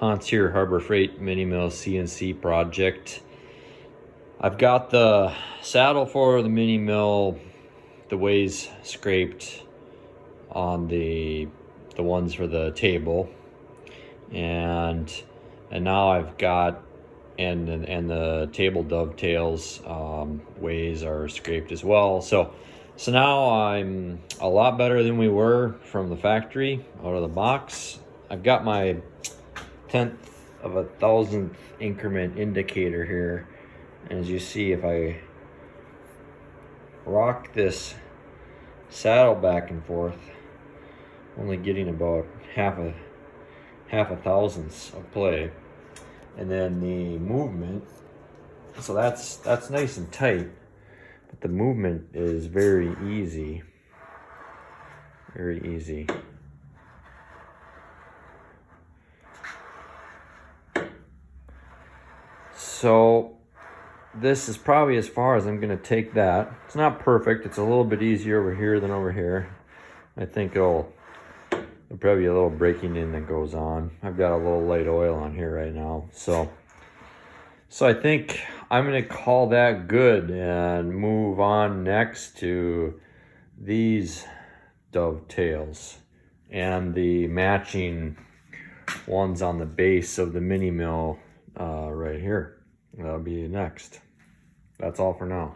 Hans here, Harbor Freight Mini Mill CNC project. I've got the saddle for the mini mill, the ways scraped on the ones for the table, and now I've got and the table dovetails ways are scraped as well. So now I'm a lot better than we were from the factory out of the box. I've got my 1/10 of a 1,000th increment indicator here. And as you see, if I rock this saddle back and forth, only getting about half a thousandths of play. And then the movement, so that's nice and tight, but the movement is very easy. Very easy. So this is probably as far as I'm going to take that. It's not perfect. It's a little bit easier over here than over here. I think there'll probably be a little braking in that goes on. I've got a little light oil on here right now. So I think I'm going to call that good and move on next to these dovetails and the matching ones on the base of the mini mill right here. That'll be next. That's all for now.